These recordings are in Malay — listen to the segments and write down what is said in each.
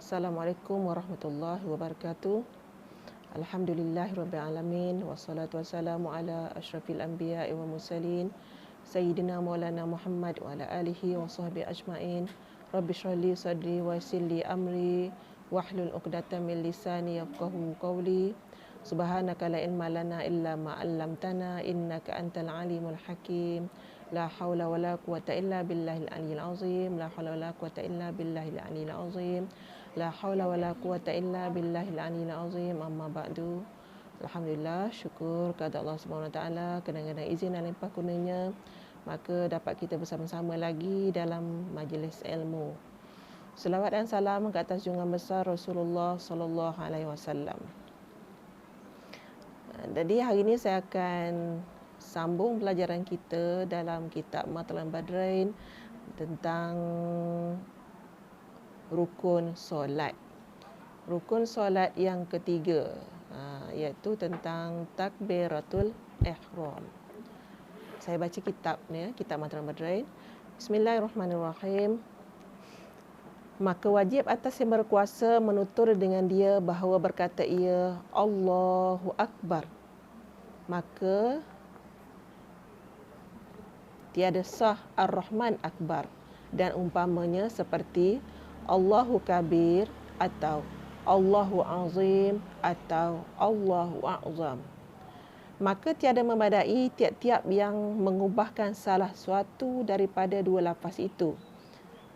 Assalamualaikum warahmatullahi wabarakatuh. Alhamdulillahirabbil alamin wassalatu wassalamu ala asyrafil anbiya'i wal mursalin sayyidina maulana Muhammad wa ala alihi wa sahbihi ajmain. Rabbi shrah li sadri wa yassir li amri wahlul 'uqdatam min lisani yafqahu qawli. Subhanaka la ilma lana illa ma 'allamtana innaka antal alimul hakim. La haula wala quwata illa billahil aliyil azim. La haula wala quwata illa billahil aliyil azim. La haula wala quwata illa billahil aliyil azim. Amma ba'du. Alhamdulillah, syukur kepada Allah Subhanahu Wa Taala kerana izin dan limpah kurnianya maka dapat kita bersama-sama lagi dalam majlis ilmu. Selawat dan salam ke atas junjungan besar Rasulullah sallallahu alaihi wasallam. Jadi hari ini saya akan sambung pelajaran kita dalam kitab Matlaul Badrain tentang rukun solat. Rukun solat yang ketiga, iaitu tentang takbiratul ihram. Saya baca kitab ni, kitab Matlaul Badrain. Bismillahirrahmanirrahim. Maka wajib atas yang berkuasa menutur dengan dia bahawa berkata ia Allahu Akbar. Maka tiada sah Ar-Rahman Akbar dan umpamanya seperti Allahu Kabir atau Allahu Azim atau Allahu A'zam. Maka tiada memadai tiap-tiap yang mengubahkan salah suatu daripada dua lafaz itu.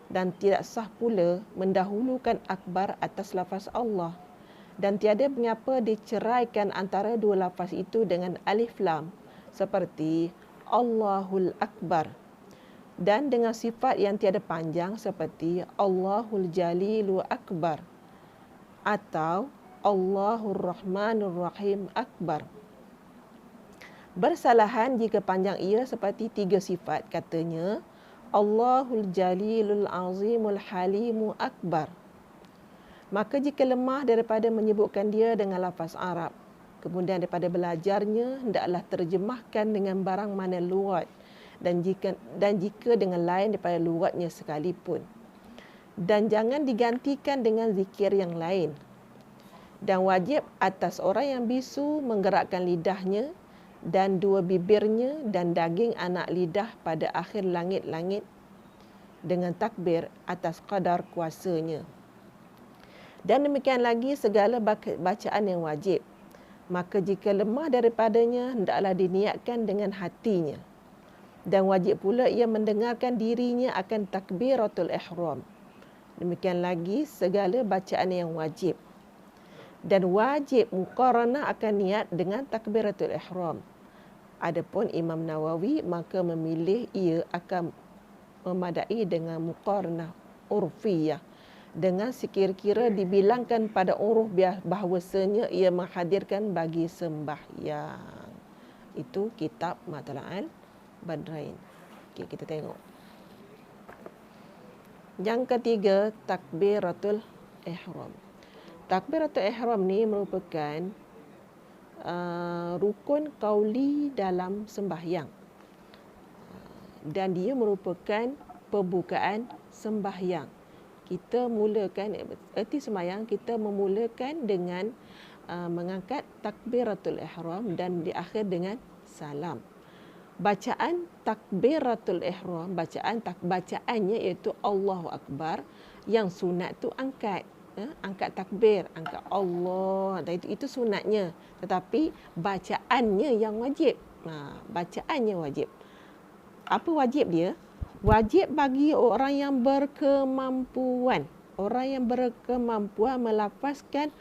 Dan tidak sah pula mendahulukan akbar atas lafaz Allah. Dan tiada mengapa diceraikan antara dua lafaz itu dengan alif lam seperti Allahul Akbar, dan dengan sifat yang tiada panjang seperti Allahul Jalilu Akbar atau Allahur Rahmanur Rahim Akbar. Bersalahan jika panjang ia seperti tiga sifat, katanya Allahul Jalilul Azimul Halimu Akbar. Maka jika lemah daripada menyebutkan dia dengan lafaz Arab, kemudian daripada belajarnya, hendaklah terjemahkan dengan barang mana lugat dan jika dengan lain daripada lugatnya sekalipun. Dan jangan digantikan dengan zikir yang lain. Dan wajib atas orang yang bisu menggerakkan lidahnya dan dua bibirnya dan daging anak lidah pada akhir langit-langit dengan takbir atas qadar kuasanya. Dan demikian lagi segala bacaan yang wajib. Maka jika lemah daripadanya, hendaklah diniatkan dengan hatinya. Dan wajib pula ia mendengarkan dirinya akan takbiratul ihram. Demikian lagi segala bacaan yang wajib. Dan wajib muqaranah akan niat dengan takbiratul ihram. Adapun Imam Nawawi maka memilih ia akan memadai dengan muqaranah urfiyah, dengan sekira-kira dibilangkan pada uruf bahawasanya ia menghadirkan bagi sembahyang. Itu kitab Matlaul Badrain. Okey, kita tengok. Yang ketiga, takbiratul ihram. Takbiratul ihram ni merupakan rukun qauli dalam sembahyang. Dan dia merupakan pembukaan sembahyang. Kita mulakan erti sembahyang, kita memulakan dengan mengangkat takbiratul ihram dan diakhir dengan salam. Bacaan takbiratul ihram, bacaannya iaitu Allahu Akbar. Yang sunat tu angkat takbir, angkat Allah. Dan itu sunatnya. Tetapi bacaannya yang wajib. Bacaannya wajib. Apa wajib dia? Wajib bagi orang yang berkemampuan. Orang yang berkemampuan melafazkan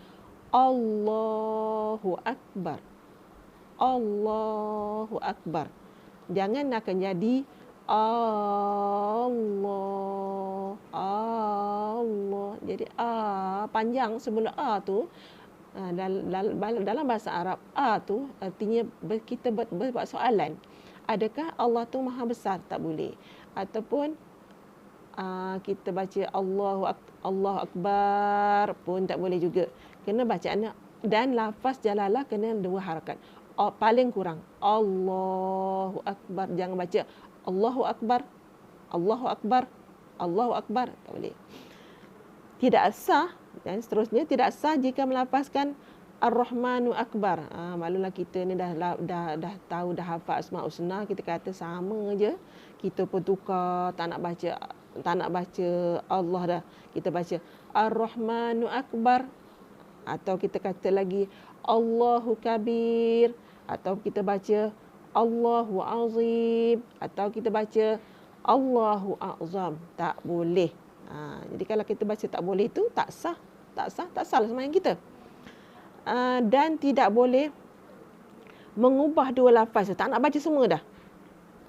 Allahu Akbar. Allahu Akbar. Jangan akan jadi Allah. Jadi panjang sebelum tu. Dalam bahasa Arab tu artinya kita buat soalan. Adakah Allah tu maha besar? Tak boleh. Ataupun kita baca Allahu Akbar pun tak boleh juga. Kena bacaan dan lafaz jalalah kena dua harakat. Paling kurang Allahu Akbar. Jangan baca Allahu Akbar, Allahu Akbar, Allahu Akbar. Tak boleh. Tidak sah Dan seterusnya tidak sah jika melafazkan Ar-Rahmanu Akbar. Maklumlah kita ni dah tahu, dah hafal Asmaul Husna, kita kata sama je. Kita pun tukar, tak nak baca Allah dah. Kita baca Ar-Rahmanu Akbar. Atau kita kata lagi Allahu Kabir. Atau kita baca Allahu Azim. Atau kita baca Allahu A'zam. Tak boleh. Jadi kalau kita baca tak boleh tu tak sah lah sembahyang kita. Dan tidak boleh mengubah dua lafaz. Tak nak baca semua dah.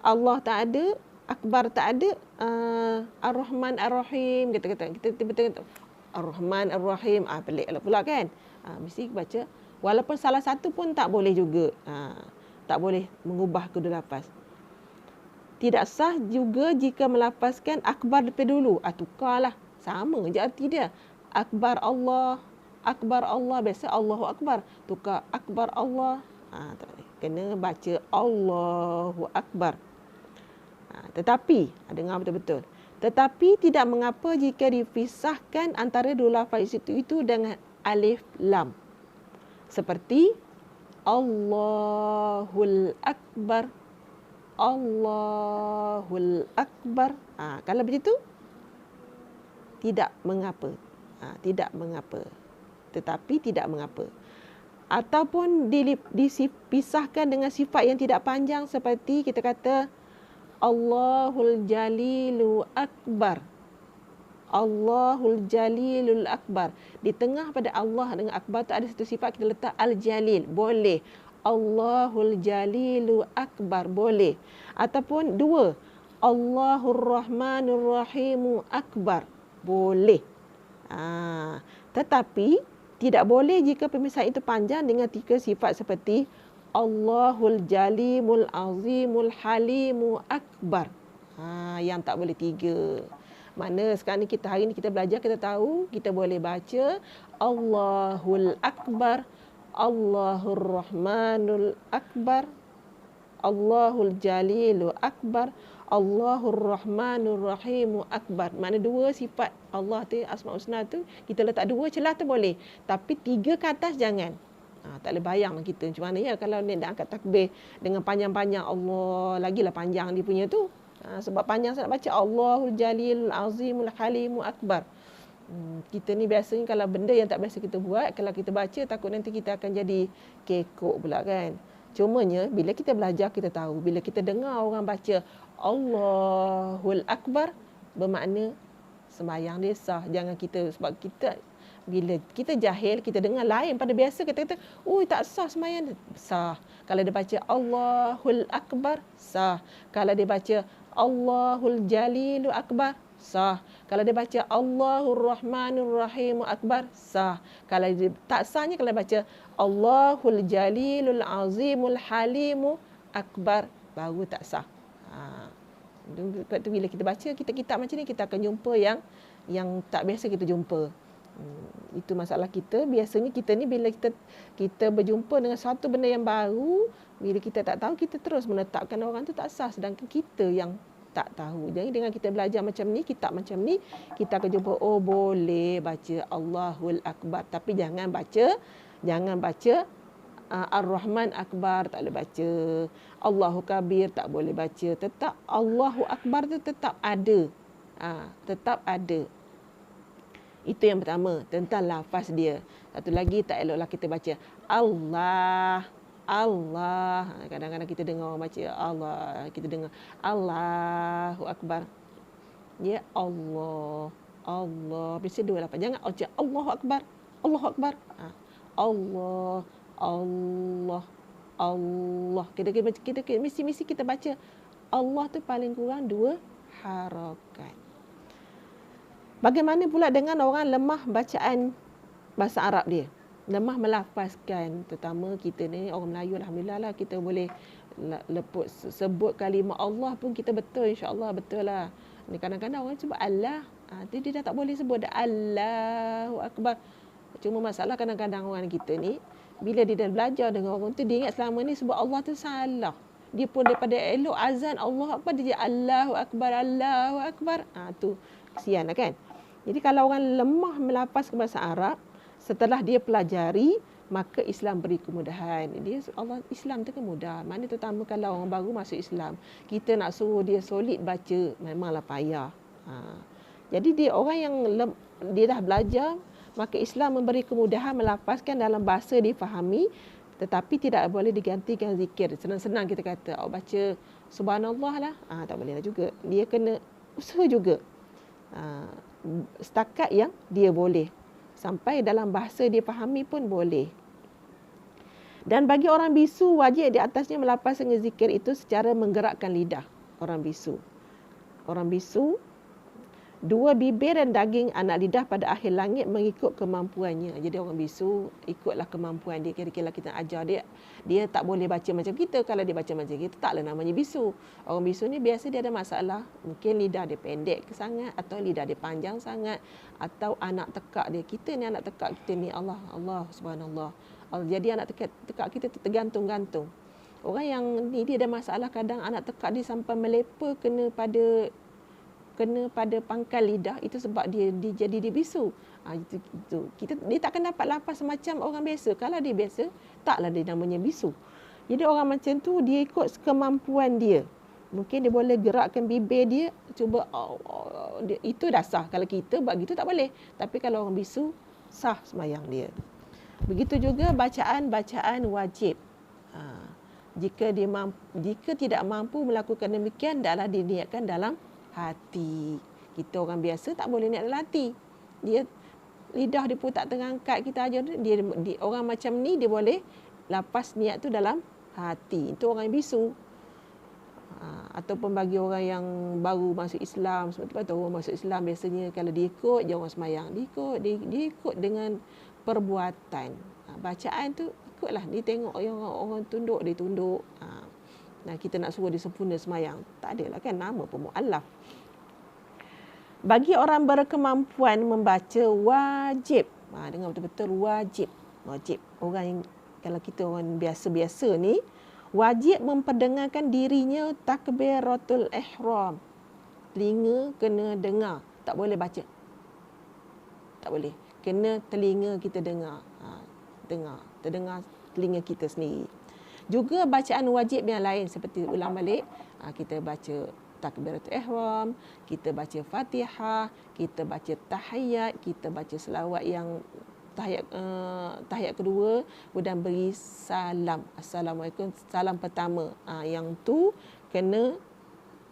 Allah tak ada, Akbar tak ada, Ar-Rahman Ar-Rahim kita tiba-tiba Ar-Rahman Ar-Rahim, peliklah pula kan. Mesti baca, walaupun salah satu pun tak boleh juga. Tak boleh mengubah kedua lafaz. Tidak sah juga jika melafazkan Akbar depan dulu. Tukarlah, sama je arti dia. Akbar Allah, biasa Allahu Akbar. Tukar Akbar Allah. Kena baca Allahu Akbar. Tetapi, dengar betul-betul. Tetapi tidak mengapa jika dipisahkan antara dua lafaz itu dengan alif lam. Seperti Allahul Akbar. Allahul Akbar. Kalau begitu, tidak mengapa. Tidak mengapa. Tetapi tidak mengapa. Ataupun dipisahkan dengan sifat yang tidak panjang seperti kita kata Allahul Jalilu Akbar. Allahul Jalilul Akbar. Di tengah pada Allah dengan Akbar tu ada satu sifat, kita letak Al-Jalil. Boleh. Allahul Jalilu Akbar. Boleh. Ataupun dua. Allahur Rahmanur Rahimu Akbar. Boleh. Tetapi tidak boleh jika pemisahan itu panjang dengan tiga sifat seperti Allahul Jalimul Azimul Halimu Akbar. Yang tak boleh tiga. Mana sekarang ni hari ni kita belajar, kita tahu kita boleh baca Allahul Akbar, Allahur Rahmanul Akbar, Allahul Jalilu Akbar, Allahur Rahmanur Rahimu Akbar. Mana dua sifat Allah tu, Asmaul Husna tu, kita letak dua celah tu boleh. Tapi tiga ke atas jangan. Tak boleh bayang kita macam mana ya kalau nak angkat takbir dengan panjang-panjang Allah, lagilah panjang dia punya tu. Sebab panjang saya nak baca Allahul Jalil Azimul Halimu Akbar. Kita ni biasanya kalau benda yang tak biasa kita buat, kalau kita baca takut nanti kita akan jadi kekok pula kan. Cumanya bila kita belajar kita tahu, bila kita dengar orang baca Allahul Akbar, bermakna sembahyang dia sah. Jangan kita, sebab kita bila kita jahil, kita dengar lain pada biasa, kita kata, tak sah sembahyang. Sah. Kalau dia baca Allahul Akbar, sah. Kalau dia baca Allahul Jalilu Akbar, sah. Kalau dia baca Allahur Rahmanur Rahim Akbar, sah. Kalau dia tak sahnya kalau dia baca Allahul Jalilul Azimul Halimu Akbar, baru tak sah. Sebab tu bila kita baca kitab macam ni, kita akan jumpa yang tak biasa kita jumpa. Itu masalah kita. Biasanya kita ni bila kita berjumpa dengan satu benda yang baru, bila kita tak tahu, kita terus menetapkan orang tu tak sah, sedangkan kita yang tak tahu. Jadi dengan kita belajar macam ni, kitab macam ni, kita akan jumpa boleh baca Allahul Akbar, tapi jangan baca Ar-Rahman Akbar, tak boleh baca. Allahu Kabir tak boleh baca. Tetap Allahu Akbar tu tetap ada. Tetap ada. Itu yang pertama, tentang lafaz dia. Satu lagi, tak eloklah kita baca Allah. Kadang-kadang kita dengar orang baca Allah, kita dengar Allahu Akbar. Ya Allah. Mesti dua lafaz. Jangan baca Allahu Akbar. Allah. Kita mesti kita baca Allah tu paling kurang dua harakat. Bagaimana pula dengan orang lemah bacaan bahasa Arab dia? Lemah melafazkan, terutama kita ni orang Melayu, alhamdulillah lah kita boleh sebut kalimah Allah pun kita betul, insya-Allah betul lah. Ni kadang-kadang orang sebut Allah, dia dah tak boleh sebut dah Allahu Akbar. Cuma masalah kadang-kadang orang kita ni bila dia dah belajar dengan orang tu, dia ingat selama ni sebut Allah tu salah. Dia pun daripada elok azan Allah Akbar, dia Allahu Akbar. Tu kesian lah kan. Jadi kalau orang lemah melafazkan bahasa Arab, setelah dia pelajari, maka Islam beri kemudahan. Dia Allah Islam tu kan mudah. Mana terutama kalau orang baru masuk Islam, kita nak suruh dia solid baca memanglah payah. Jadi dia orang yang dia dah belajar, maka Islam memberi kemudahan melafazkan dalam bahasa dia fahami, tetapi tidak boleh digantikan zikir. Senang-senang kita kata, baca subhanallah lah. Tak boleh lah juga. Dia kena usaha juga. Setakat yang dia boleh. Sampai dalam bahasa dia fahami pun boleh. Dan bagi orang bisu, wajib di atasnya melafazkan zikir itu secara menggerakkan lidah. Orang bisu. Orang bisu, dua bibir dan daging anak lidah pada akhir langit mengikut kemampuannya. Jadi orang bisu ikutlah kemampuan dia. Kira-kira kita ajar dia. Dia tak boleh baca macam kita. Kalau dia baca macam kita, taklah namanya bisu. Orang bisu ni biasa dia ada masalah. Mungkin lidah dia pendek sangat, atau lidah dia panjang sangat, atau anak tekak dia. Kita ni anak tekak kita ni Allah subhanallah. Jadi anak tekak kita tergantung-gantung. Orang yang ni dia ada masalah, kadang anak tekak dia sampai melepa kena pada pangkal lidah, itu sebab dia jadi dia bisu. Itu. Dia takkan dapat lafaz macam orang biasa. Kalau dia biasa, taklah dia namanya bisu. Jadi orang macam tu dia ikut kemampuan dia. Mungkin dia boleh gerakkan bibir dia, cuba itu dah sah. Kalau kita buat gitu tak boleh. Tapi kalau orang bisu, sah sembahyang dia. Begitu juga bacaan-bacaan wajib. Jika tidak mampu melakukan demikian, adalah diniatkan dalam hati. Kita orang biasa tak boleh niat dalam hati. Dia lidah dia pun tak terangkat, kita ajar dia orang macam ni dia boleh lepas niat tu dalam hati. Itu orang yang bisu. Ataupun bagi orang yang baru masuk Islam, sebab tu orang masuk Islam biasanya kalau dia ikut je orang sembahyang, dia ikut dengan perbuatan. Bacaan tu ikutlah, dia tengok yang orang tunduk, dia tunduk. Nah, kita nak suruh dia sempurna sembahyang, tak adalah kan, nama pun mu'allaf. Bagi orang berkemampuan membaca wajib. Dengar betul-betul wajib. Orang yang, kalau kita orang biasa-biasa ni, wajib memperdengarkan dirinya takbiratul ihram. Telinga kena dengar, tak boleh baca. Tak boleh. Kena telinga kita dengar. Terdengar telinga kita sendiri. Juga bacaan wajib yang lain seperti ulang balik, kita baca takbiratul ihram, kita baca Fatihah, kita baca tahiyat, kita baca selawat yang tahiyat kedua, kemudian beri salam. Assalamualaikum, salam pertama. Yang tu kena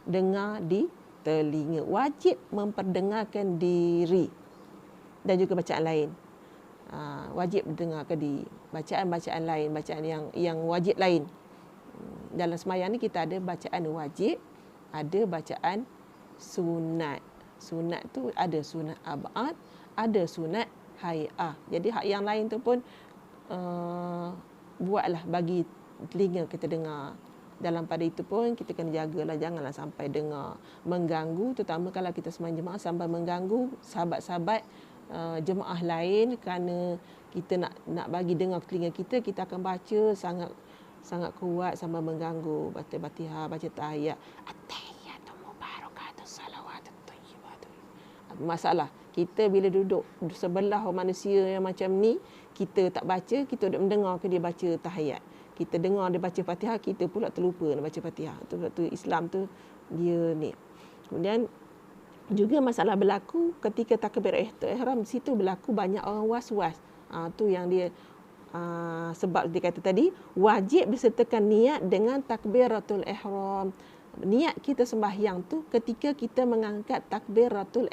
dengar di telinga. Wajib memperdengarkan diri. Dan juga bacaan lain. Wajib mendengarkan diri. Bacaan-bacaan lain, bacaan yang wajib lain. Dalam sembahyang ni kita ada bacaan wajib, ada bacaan sunat. Sunat tu ada sunat ab'ad, ada sunat hay'ah. Jadi hak yang lain tu pun buatlah bagi telinga kita dengar. Dalam pada itu pun kita kena jagalah, janganlah sampai dengar mengganggu, terutama kalau kita sembahyang jemaah sampai mengganggu sahabat-sahabat jemaah lain, kerana kita nak bagi dengar telinga kita akan baca sangat kuat sampai mengganggu. Baca Fatihah, baca tahiyat, at-tahiyyatu mubarakatuh salawatut thayyibatun. Masalah kita bila duduk sebelah manusia yang macam ni, kita tak baca, kita duduk mendengar ke dia baca tahiyat, kita dengar dia baca Fatihah, kita pula terlupa nak baca Fatihah. Tu Islam tu dia ni. Kemudian juga masalah berlaku ketika takbiratul ihram, situ berlaku banyak orang was-was. Tu yang dia sebab dia kata tadi wajib disertakan niat dengan takbiratul ihram. Niat kita sembahyang tu ketika kita mengangkat takbiratul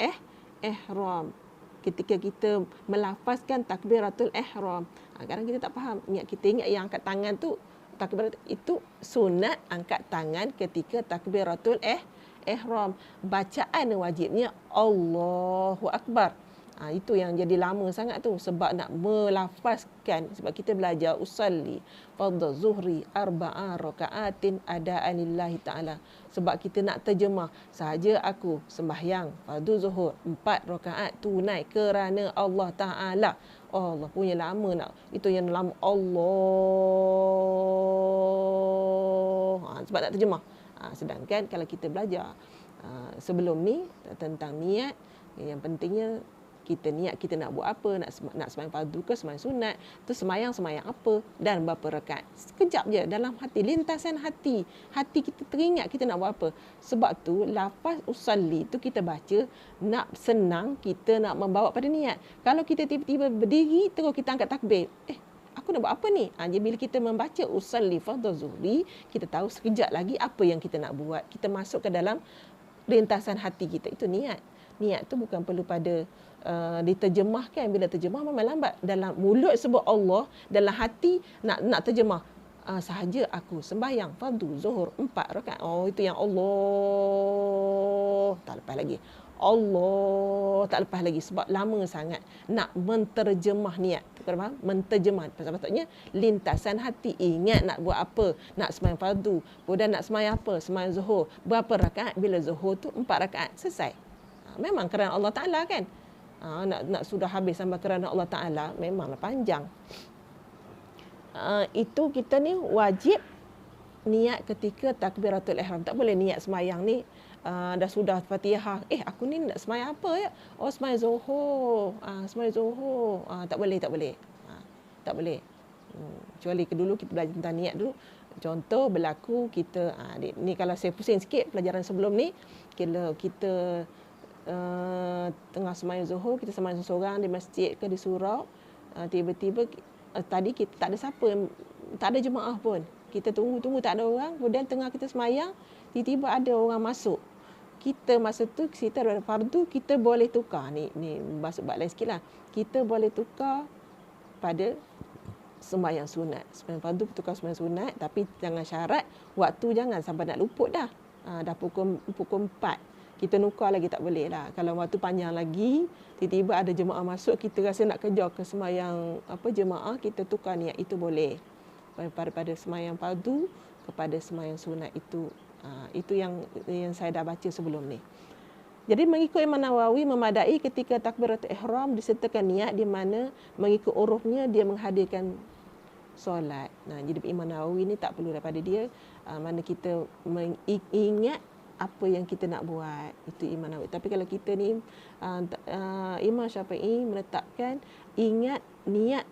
ihram. Ketika kita melafazkan takbiratul ihram. Kadang kita tak faham, niat kita ingat yang angkat tangan tu takbiratul itu sunat angkat tangan ketika takbiratul ihram. Bacaan wajibnya Allahu Akbar. Itu yang jadi lama sangat tu, sebab nak melafazkan. Sebab kita belajar usalli fardhu zuhri arba'a raka'atin ada'an lillahi ta'ala. Sebab kita nak terjemah, sahaja aku sembahyang fardhu zuhur 4 rakaat tunai kerana Allah Ta'ala. Allah punya lama nak. Itu yang lama Allah. Sebab nak terjemah. Sedangkan kalau kita belajar sebelum ni tentang niat, Yang pentingnya kita niat kita nak buat apa, nak sembahyang fardu ke sembahyang sunat, tu sembahyang apa dan berapa rakaat. Sekejap je dalam hati, lintasan hati. Hati kita teringat kita nak buat apa. Sebab tu lafaz usalli tu kita baca nak senang kita nak membawa pada niat. Kalau kita tiba-tiba berdiri terus kita angkat takbir, aku nak buat apa ni? Jadi bila kita membaca usalli fardhu zuhri, kita tahu sekejap lagi apa yang kita nak buat. Kita masuk ke dalam lintasan hati kita, itu niat. Niat tu bukan perlu pada diterjemahkan. Bila terjemah memang lambat. Dalam mulut sebut Allah, dalam hati nak terjemah. Sahaja aku sembahyang fardu zuhur 4 rakaat. Oh, itu yang Allah. Tak lepas lagi. Allah tak lepas lagi sebab lama sangat nak menterjemah niat. Faham? Menterjemah. Patutnya lintasan hati ingat nak buat apa, nak sembahyang fardu, kemudian nak sembahyang apa, sembahyang zuhur. Berapa rakaat? Bila zuhur tu 4 rakaat. Selesai. Memang kerana Allah Ta'ala kan. Nak sudah habis sampai kerana Allah Ta'ala memanglah panjang. Itu kita ni wajib niat ketika takbiratul ihram. Tak boleh niat sembahyang ni dah sudah Fatihah. Aku ni nak sembahyang apa ya? Oh, sembahyang zuhur. Sembahyang zuhur. Tak boleh. Tak boleh. Kecuali dulu kita belajar tentang niat dulu. Contoh berlaku kita ni kalau saya pusing sikit pelajaran sebelum ni, kita tengah sembahyang zuhur, kita sembahyang seorang di masjid ke di surau, tiba-tiba tadi kita tak ada siapa, tak ada jemaah pun. Kita tunggu tak ada orang, kemudian tengah kita sembahyang, tiba-tiba ada orang masuk. Kita masa tu kita ada fardu, kita boleh tukar. Ni bahasa lain sikitlah. Kita boleh tukar pada sembahyang sunat. Sembahyang fardu tukar sembahyang sunat, tapi jangan syarat waktu jangan sampai nak luput dah. Dah pukul 4. Kita nukar lagi tak boleh lah. Kalau waktu panjang lagi, tiba-tiba ada jemaah masuk, kita rasa nak kejar ke sembahyang jemaah, kita tukar niat, itu boleh. Pada sembahyang fardu kepada sembahyang sunat itu. Itu yang saya dah baca sebelum ni. Jadi mengikut Imam Nawawi memadai ketika takbiratul ihram disertakan niat, di mana mengikut urufnya dia menghadirkan solat. Jadi Imam Nawawi ni tak perlu daripada dia mana kita mengingat apa yang kita nak buat, itu Imam Nawawi. Tapi kalau kita ni Imam Syafi'i meletakkan ingat niat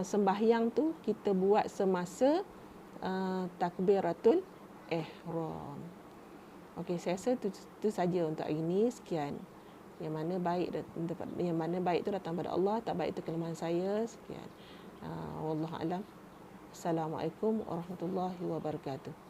sembahyang tu kita buat semasa takbiratul ihram. Okey, saya rasa itu saja untuk hari ini. Sekian. Yang mana baik tu datang pada Allah, tak baik itu kelemahan saya. Sekian. Wallahu a'lam. Assalamualaikum warahmatullahi wabarakatuh.